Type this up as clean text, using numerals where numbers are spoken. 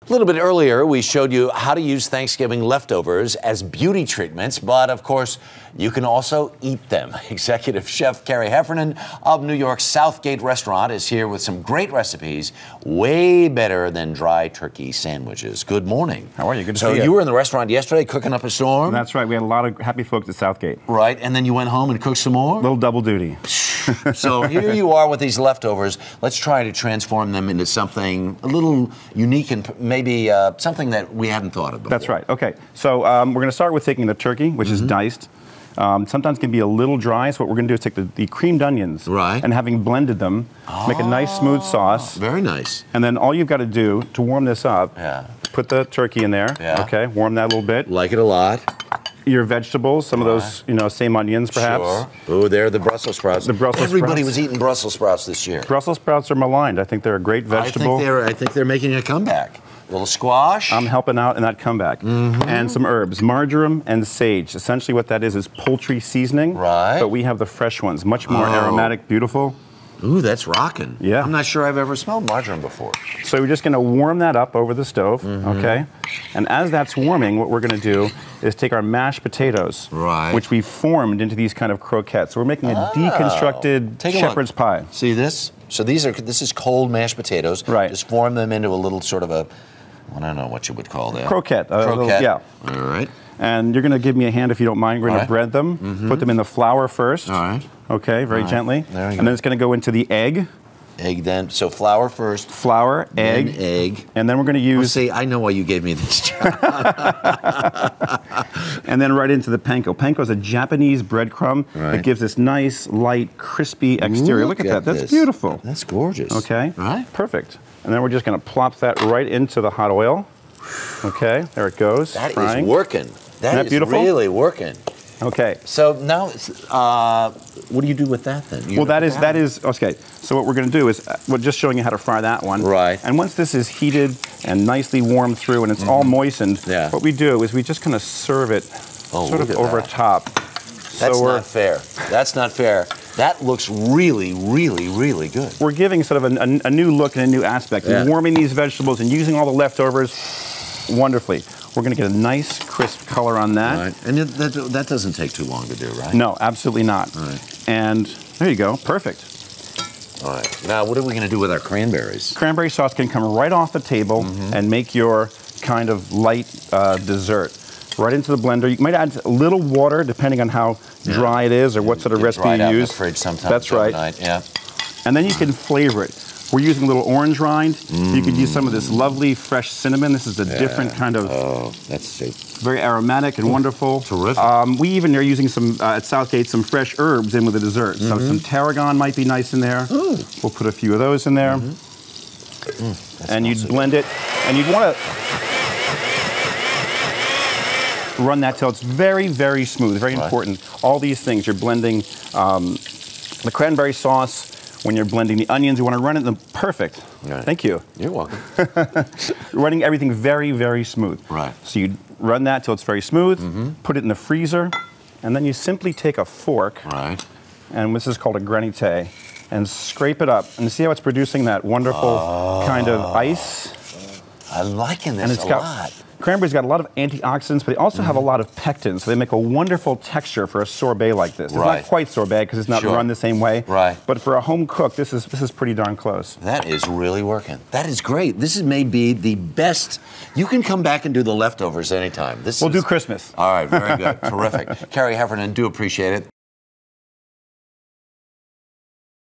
A little bit earlier, we showed you how to use Thanksgiving leftovers as beauty treatments, but of course, you can also eat them. Executive Chef Kerry Heffernan of New York's Southgate Restaurant is here with some great recipes, way better than dry turkey sandwiches. Good morning. How are you? Good to see you. So you were in the restaurant yesterday cooking up a storm? That's right. We had a lot of happy folks at Southgate. Right, and then you went home and cooked some more? A little double duty. So here you are with these leftovers. Let's try to transform them into something a little unique and maybe something that we hadn't thought of before. That's right. Okay. So we're going to start with taking the turkey, which is diced. Sometimes can be a little dry, so what we're going to do is take the creamed onions and having blended them, make a nice smooth sauce. Very nice. And then all you've got to do to warm this up, put the turkey in there, okay, warm that a little bit. Like it a lot. Your vegetables, some of those, same onions perhaps. Sure. Oh, they're the Brussels sprouts. The Brussels Everybody sprouts. was eating Brussels sprouts this year. Brussels sprouts are maligned. I think they're a great vegetable. I think they're making a comeback. A little squash. I'm helping out in that comeback. And some herbs, marjoram and sage. Essentially what that is poultry seasoning. Right. But we have the fresh ones, much more aromatic, beautiful. Ooh, that's rocking. Yeah. I'm not sure I've ever smelled marjoram before. So we're just going to warm that up over the stove, okay? And as that's warming, what we're going to do is take our mashed potatoes, which we formed into these kind of croquettes. So we're making a deconstructed shepherd's pie. See this? So this is cold mashed potatoes. Right. Just form them into a little sort of a, I don't know what you would call that. Croquette. Croquette. Yeah. All right. And you're going to give me a hand if you don't mind. We're going to bread them, put them in the flour first. All right. Okay, very gently. There we go. And then it's going to go into the egg. Egg then. So flour first. Flour, egg. Egg. And then we're going to use... Well, see, I know why you gave me this job. And then right into the panko. Panko is a Japanese breadcrumb that gives this nice, light, crispy exterior. Look at that. That's beautiful. That's gorgeous. Okay. Right. Perfect. And then we're just going to plop that right into the hot oil. Okay, there it goes. That is working. That is beautiful? Really working. Okay. So now, what do you do with that then? Well, that is okay. So what we're going to do is we're just showing you how to fry that one. Right. And once this is heated and nicely warmed through and it's all moistened, what we do is we just kind of serve it sort of over top. That's not fair. That's not fair. That looks really, really, really good. We're giving sort of a new look and a new aspect. And warming these vegetables and using all the leftovers wonderfully. We're going to get a nice, crisp color on that. Right. And that doesn't take too long to do, right? No, absolutely not. All right. And there you go. Perfect. All right. Now, what are we going to do with our cranberries? Cranberry sauce can come right off the table and make your kind of light dessert. Right into the blender. You might add a little water depending on how dry it is or what sort of recipe you use. In the fridge sometimes. That's right. Yeah. And then you can flavor it. We're using a little orange rind. You could use some of this lovely fresh cinnamon. This is a different kind of... Oh, that's very aromatic and wonderful. Terrific. We even are using some, at Southgate, some fresh herbs in with the dessert. So some tarragon might be nice in there. We'll put a few of those in there. And you'd blend it. And you'd want to run that till it's very, very smooth, very important. All these things, you're blending the cranberry sauce. When you're blending the onions, you want to run it perfect. Right. Thank you. You're welcome. Running everything very, very smooth. Right. So you run that till it's very smooth, put it in the freezer, and then you simply take a fork, and this is called a granite, and scrape it up. And see how it's producing that wonderful kind of ice? I'm liking this a lot. Cranberries got a lot of antioxidants, but they also have a lot of pectins, so they make a wonderful texture for a sorbet like this. It's not quite sorbet because it's not run the same way. But for a home cook, this is pretty darn close. That is really working. That is great. This may be the best. You can come back and do the leftovers anytime. We'll do Christmas. All right, very good. Terrific. Kerry Heffernan, do appreciate it.